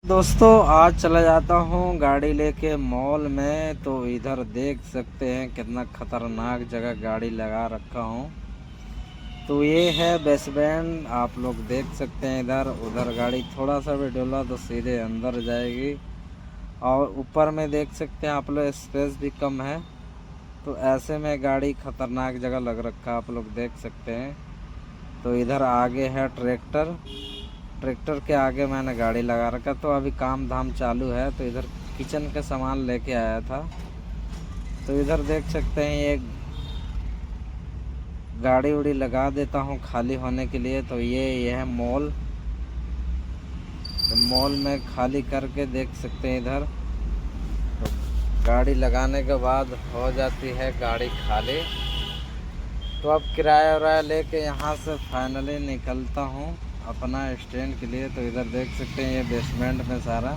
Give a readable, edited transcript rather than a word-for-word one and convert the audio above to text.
दोस्तों आज चला जाता हूँ गाड़ी लेके मॉल में। तो इधर देख सकते हैं कितना खतरनाक जगह गाड़ी लगा रखा हूँ। तो ये है बेसबैंड, आप लोग देख सकते हैं। इधर उधर गाड़ी थोड़ा सा भी डोला तो सीधे अंदर जाएगी। और ऊपर में देख सकते हैं आप लोग, स्पेस भी कम है। तो ऐसे में गाड़ी खतरनाक जगह लग रखा, आप लोग देख सकते हैं। तो इधर आगे है ट्रैक्टर, ट्रैक्टर के आगे मैंने गाड़ी लगा रखा। तो अभी काम धाम चालू है। तो इधर किचन का सामान लेके आया था। तो इधर देख सकते हैं ये गाड़ी उड़ी लगा देता हूँ खाली होने के लिए। तो ये है मॉल। तो मॉल में खाली करके देख सकते हैं इधर। तो गाड़ी लगाने के बाद हो जाती है गाड़ी खाली। तो अब किराया उराया लेके यहाँ से फाइनली निकलता हूँ अपना स्टैंड के लिए। तो इधर देख सकते हैं ये बेसमेंट में सारा